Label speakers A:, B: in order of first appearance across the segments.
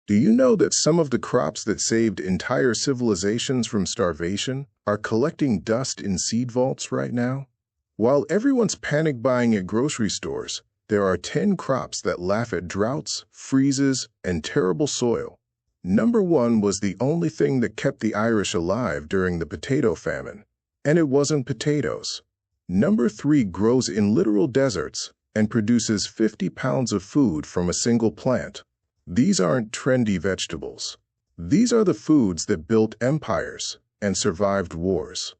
A: Do you know that some of the crops that saved entire civilizations from starvation are collecting dust in seed vaults right now? While everyone's panic buying at grocery stores, there are 10 crops that laugh at droughts, freezes, and terrible soil. Number 1 was the only thing that kept the Irish alive during the potato famine, and it wasn't potatoes. Number 3 grows in literal deserts and produces 50 pounds of food from a single plant. These aren't trendy vegetables. These are the foods that built empires and survived wars.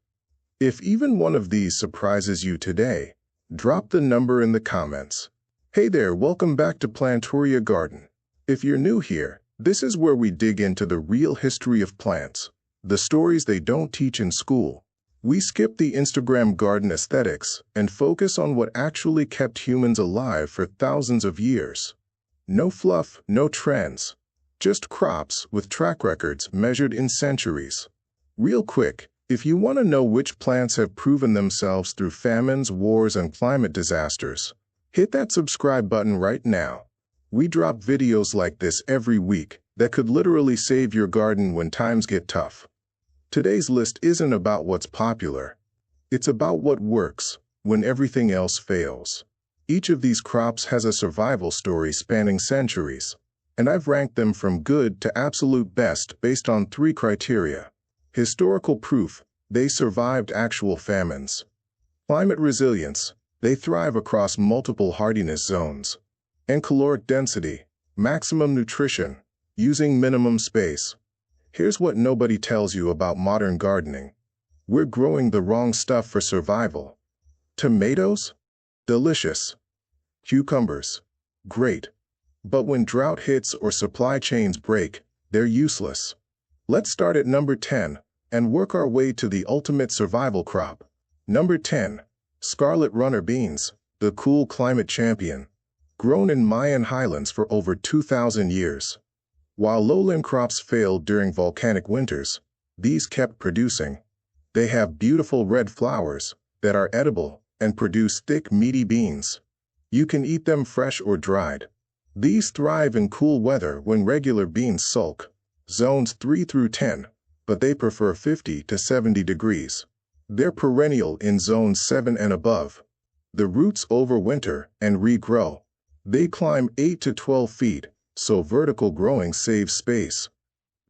A: If even one of these surprises you today, drop the number in the comments. Hey there, welcome back to Plantoria Garden. If you're new here, this is where we dig into the real history of plants, the stories they don't teach in school. We skip the Instagram garden aesthetics and focus on what actually kept humans alive for thousands of years. No fluff, no trends, just crops with track records measured in centuries. Real quick, if you want to know which plants have proven themselves through famines, wars, and climate disasters, hit that subscribe button right now. We drop videos like this every week that could literally save your garden when times get tough. Today's list isn't about what's popular. It's about what works when everything else fails. Each of these crops has a survival story spanning centuries, and I've ranked them from good to absolute best based on 3 criteria. Historical proof, they survived actual famines. Climate resilience, they thrive across multiple hardiness zones. And caloric density, maximum nutrition, using minimum space. Here's what nobody tells you about modern gardening. We're growing the wrong stuff for survival. Tomatoes? Delicious. Cucumbers? Great. But when drought hits or supply chains break, they're useless. Let's start at number 10 and work our way to the ultimate survival crop. Number 10. Scarlet runner beans, the cool climate champion. Grown in Mayan highlands for over 2,000 years. While lowland crops failed during volcanic winters, these kept producing. They have beautiful red flowers that are edible and produce thick, meaty beans. You can eat them fresh or dried. These thrive in cool weather when regular beans sulk, zones 3 through 10, but they prefer 50 to 70 degrees. They're perennial in zones 7 and above. The roots overwinter and regrow. They climb 8 to 12 feet, so vertical growing saves space.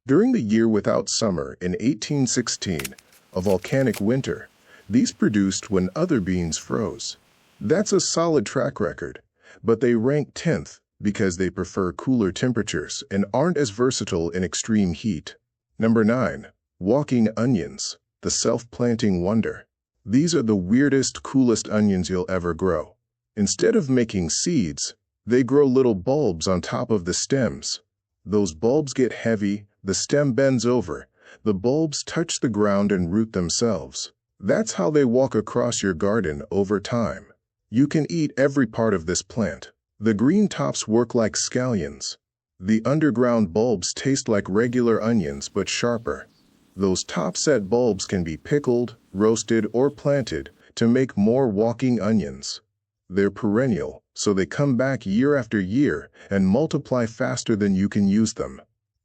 A: During the year without summer in 1816, a volcanic winter, these produced when other beans froze. That's a solid track record, but they rank 10th because they prefer cooler temperatures and aren't as versatile in extreme heat. Number 9. Walking onions, the self-planting wonder. These are the weirdest, coolest onions you'll ever grow. Instead of making seeds, they grow little bulbs on top of the stems. Those bulbs get heavy, the stem bends over, the bulbs touch the ground and root themselves. That's how they walk across your garden over time. You can eat every part of this plant. The green tops work like scallions. The underground bulbs taste like regular onions but sharper. Those top-set bulbs can be pickled, roasted, or planted to make more walking onions. They're perennial, so they come back year after year and multiply faster than you can use them.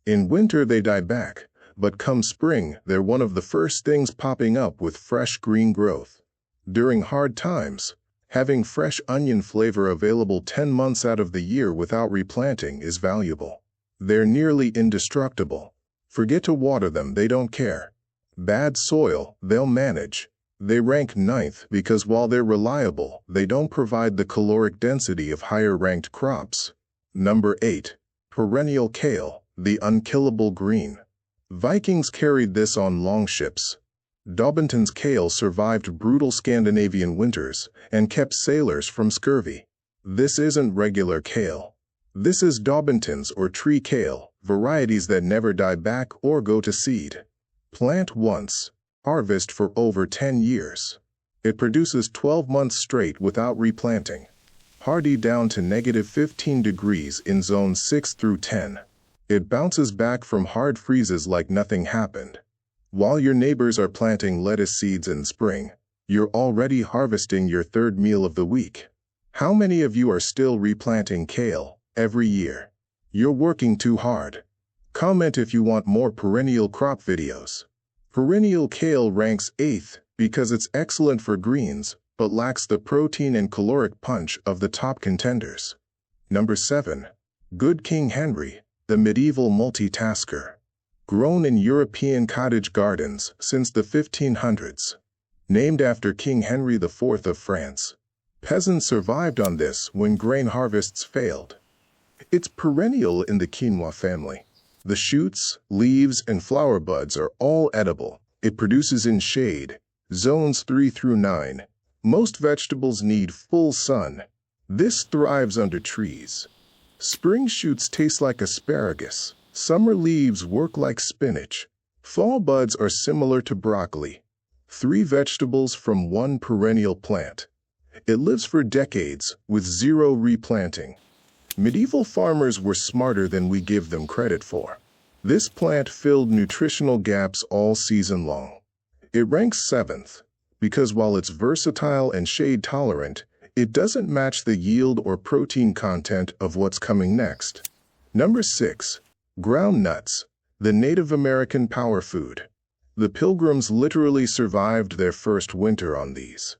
A: In winter they die back, but come spring they're one of the first things popping up with fresh green growth. During hard times, having fresh onion flavor available 10 months out of the year without replanting is valuable. They're nearly indestructible. Forget to water them, they don't care. Bad soil, they'll manage. They rank 9th because while they're reliable, they don't provide the caloric density of higher-ranked crops. Number 8. Perennial kale, the unkillable green. Vikings carried this on longships. Dobinton's kale survived brutal Scandinavian winters and kept sailors from scurvy. This isn't regular kale. This is Dobinton's or tree kale, varieties that never die back or go to seed. Plant once, harvest for over 10 years. It produces 12 months straight without replanting. Hardy down to -15 degrees in zones 6 through 10. It bounces back from hard freezes like nothing happened. While your neighbors are planting lettuce seeds in spring, you're already harvesting your 3rd meal of the week. How many of you are still replanting kale every year? You're working too hard. Comment if you want more perennial crop videos. Perennial kale ranks 8th because it's excellent for greens, but lacks the protein and caloric punch of the top contenders. Number 7. Good King Henry, the medieval multitasker. Grown in European cottage gardens since the 1500s. Named after King Henry IV of France. Peasants survived on this when grain harvests failed. It's perennial in the quinoa family. The shoots, leaves, and flower buds are all edible. It produces in shade, zones 3 through 9. Most vegetables need full sun. This thrives under trees. Spring shoots taste like asparagus. Summer leaves work like spinach. Fall buds are similar to broccoli. 3 vegetables from one perennial plant. It lives for decades with 0 replanting. Medieval farmers were smarter than we give them credit for. This plant filled nutritional gaps all season long. It ranks 7th because while it's versatile and shade tolerant, it doesn't match the yield or protein content of what's coming next. Number 6. Ground nuts, the Native American power food. The Pilgrims literally survived their first winter on these.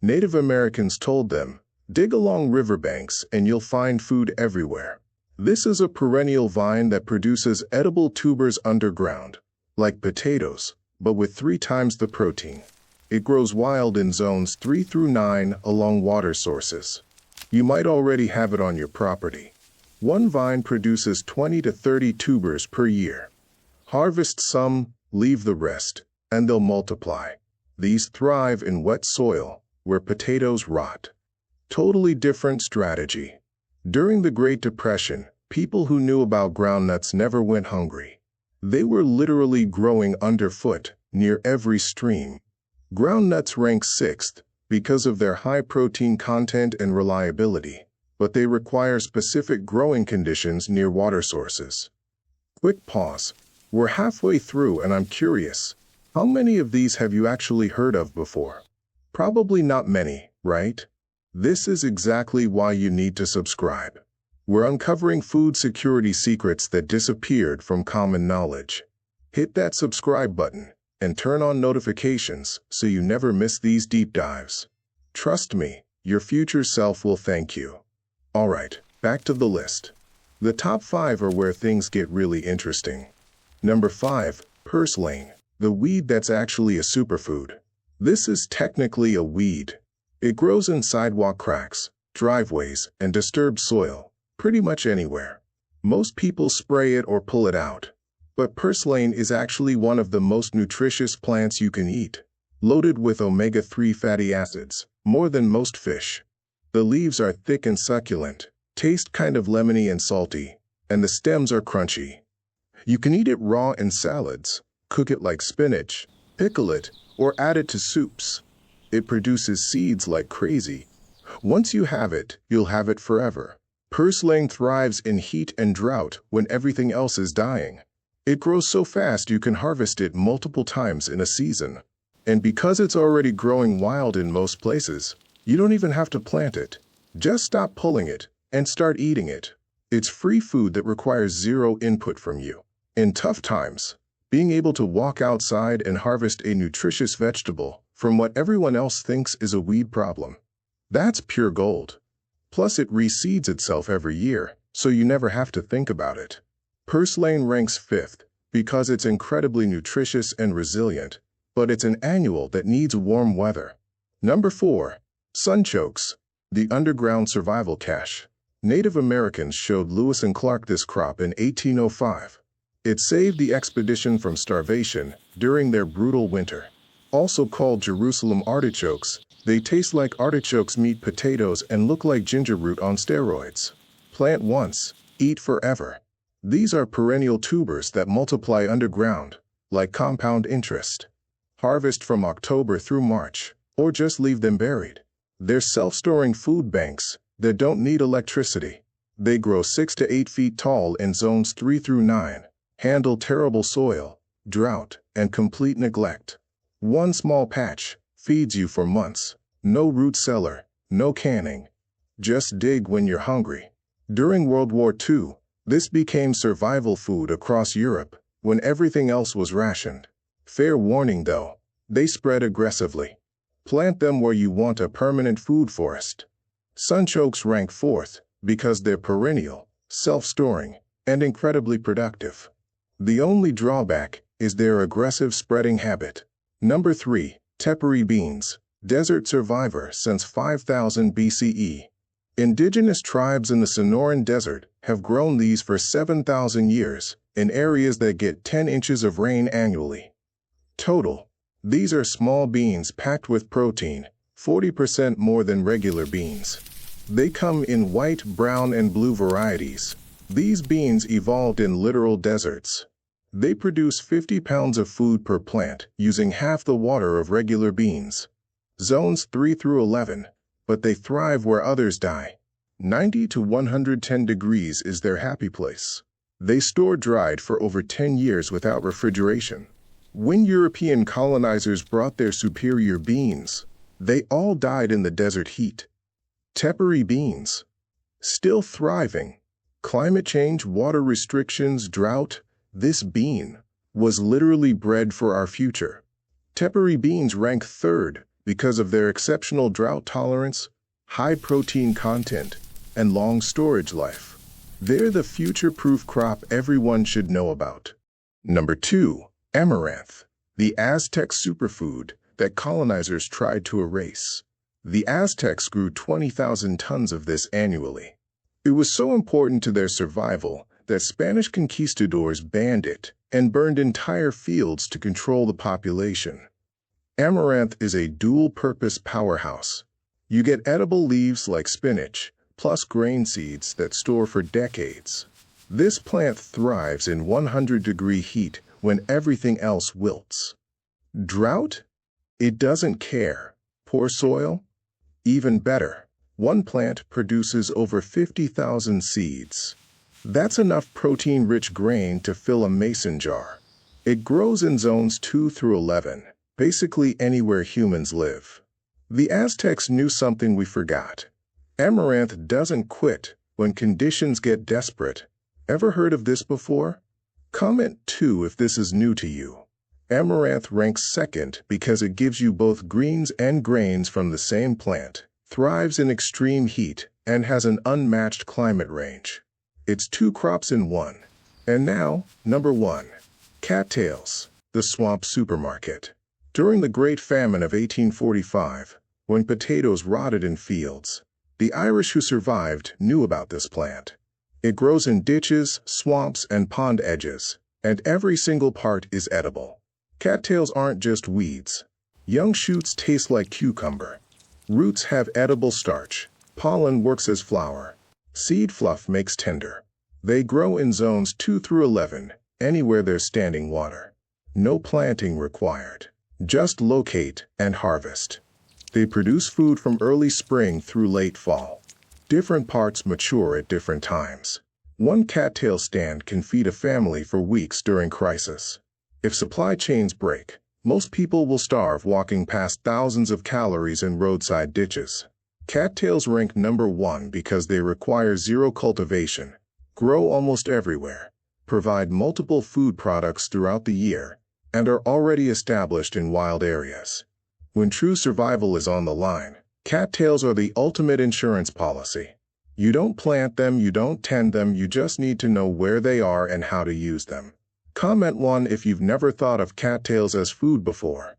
A: Native Americans told them, dig along riverbanks and you'll find food everywhere. This is a perennial vine that produces edible tubers underground, like potatoes, but with 3 times the protein. It grows wild in zones 3 through 9 along water sources. You might already have it on your property. One vine produces 20 to 30 tubers per year. Harvest some, leave the rest, and they'll multiply. These thrive in wet soil, where potatoes rot. Totally different strategy. During the Great Depression, people who knew about groundnuts never went hungry. They were literally growing underfoot, near every stream. Groundnuts rank 6th because of their high protein content and reliability, but they require specific growing conditions near water sources. Quick pause. We're halfway through and I'm curious, how many of these have you actually heard of before? Probably not many, right? This is exactly why you need to subscribe. We're uncovering food security secrets that disappeared from common knowledge. Hit that subscribe button and turn on notifications so you never miss these deep dives. Trust me, your future self will thank you. All right, back to the list. The top 5 are where things get really interesting. Number 5, purslane, the weed that's actually a superfood. This is technically a weed. It grows in sidewalk cracks, driveways, and disturbed soil, pretty much anywhere. Most people spray it or pull it out. But purslane is actually one of the most nutritious plants you can eat, loaded with omega-3 fatty acids, more than most fish. The leaves are thick and succulent, taste kind of lemony and salty, and the stems are crunchy. You can eat it raw in salads, cook it like spinach, pickle it, or add it to soups. It produces seeds like crazy. Once you have it, you'll have it forever. Purslane thrives in heat and drought when everything else is dying. It grows so fast you can harvest it multiple times in a season. And because it's already growing wild in most places, you don't even have to plant it. Just stop pulling it and start eating it. It's free food that requires 0 input from you. In tough times, being able to walk outside and harvest a nutritious vegetable from what everyone else thinks is a weed problem, that's pure gold. Plus it reseeds itself every year, so you never have to think about it. Purslane ranks 5th because it's incredibly nutritious and resilient, but it's an annual that needs warm weather. Number 4. Sunchokes, the underground survival cache. Native Americans showed Lewis and Clark this crop in 1805. It saved the expedition from starvation during their brutal winter. Also called Jerusalem artichokes, they taste like artichokes meet potatoes and look like ginger root on steroids. Plant once, eat forever. These are perennial tubers that multiply underground, like compound interest. Harvest from October through March, or just leave them buried. They're self-storing food banks that don't need electricity. They grow 6 to 8 feet tall in zones 3 through 9, handle terrible soil, drought, and complete neglect. One small patch feeds you for months. No root cellar, no canning. Just dig when you're hungry. During World War II, This became survival food across Europe when everything else was rationed. Fair warning though, they spread aggressively. Plant them where you want a permanent food forest. Sunchokes rank fourth because they're perennial, self-storing, and incredibly productive. The only drawback is their aggressive spreading habit. Number 3. Tepary beans, desert survivor since 5000 BCE. Indigenous tribes in the Sonoran Desert have grown these for 7,000 years in areas that get 10 inches of rain annually. Total. These are small beans packed with protein, 40% more than regular beans. They come in white, brown, and blue varieties. These beans evolved in literal deserts. They produce 50 pounds of food per plant using half the water of regular beans. Zones 3 through 11, but they thrive where others die. 90 to 110 degrees is their happy place. They store dried for over 10 years without refrigeration. When European colonizers brought their superior beans, they all died in the desert heat. Tepary beans. Still thriving. Climate change, water restrictions, drought. This bean was literally bred for our future. Tepary beans rank third because of their exceptional drought tolerance, high protein content, and long storage life. They're the future-proof crop everyone should know about. Number 2. Amaranth, the Aztec superfood that colonizers tried to erase. The Aztecs grew 20,000 tons of this annually. It was so important to their survival that Spanish conquistadors banned it and burned entire fields to control the population. Amaranth is a dual-purpose powerhouse. You get edible leaves like spinach, plus grain seeds that store for decades. This plant thrives in 100-degree heat when everything else wilts. Drought? It doesn't care. Poor soil? Even better. One plant produces over 50,000 seeds. That's enough protein-rich grain to fill a mason jar. It grows in zones 2 through 11, basically anywhere humans live. The Aztecs knew something we forgot. Amaranth doesn't quit when conditions get desperate. Ever heard of this before? Comment 2 if this is new to you. Amaranth ranks second because it gives you both greens and grains from the same plant, thrives in extreme heat, and has an unmatched climate range. It's 2 crops in one. And now, number 1. Cattails, the swamp supermarket. During the Great Famine of 1845, when potatoes rotted in fields, the Irish who survived knew about this plant. It grows in ditches, swamps, and pond edges, and every single part is edible. Cattails aren't just weeds. Young shoots taste like cucumber. Roots have edible starch. Pollen works as flour. Seed fluff makes tender. They grow in zones 2 through 11, anywhere there's standing water. No planting required. Just locate and harvest. They produce food from early spring through late fall. Different parts mature at different times. One cattail stand can feed a family for weeks during crisis. If supply chains break, most people will starve walking past thousands of calories in roadside ditches. Cattails rank number 1 because they require zero cultivation, grow almost everywhere, provide multiple food products throughout the year, and are already established in wild areas. When true survival is on the line, cattails are the ultimate insurance policy. You don't plant them, you don't tend them, you just need to know where they are and how to use them. Comment 1 if you've never thought of cattails as food before.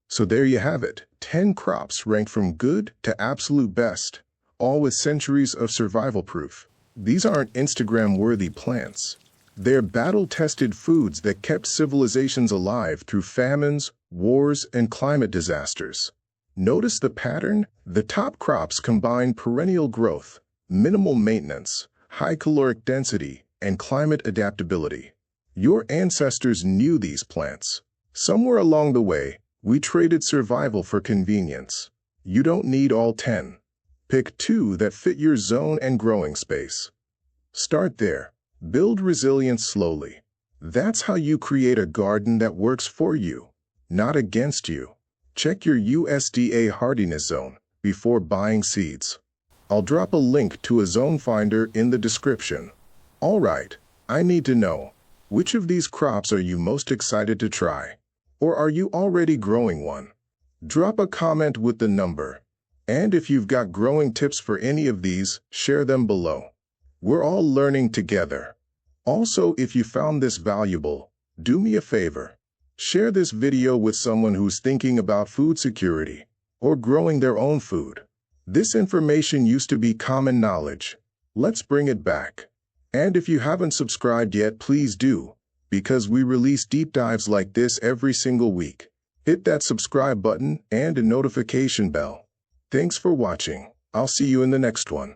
A: So there you have it, 10 crops ranked from good to absolute best, all with centuries of survival proof. These aren't Instagram-worthy plants. They're battle-tested foods that kept civilizations alive through famines, wars, and climate disasters. Notice the pattern? The top crops combine perennial growth, minimal maintenance, high caloric density, and climate adaptability. Your ancestors knew these plants. Somewhere along the way, we traded survival for convenience. You don't need all 10. Pick 2 that fit your zone and growing space. Start there. Build resilience slowly. That's how you create a garden that works for you, not against you. Check your USDA hardiness zone before buying seeds. I'll drop a link to a zone finder in the description. All right, I need to know, which of these crops are you most excited to try? Or are you already growing one? Drop a comment with the number. And if you've got growing tips for any of these, share them below. We're all learning together. Also, if you found this valuable, do me a favor. Share this video with someone who's thinking about food security or growing their own food. This information used to be common knowledge. Let's bring it back. And if you haven't subscribed yet, please do, because we release deep dives like this every single week. Hit that subscribe button and a notification bell. Thanks for watching. I'll see you in the next one.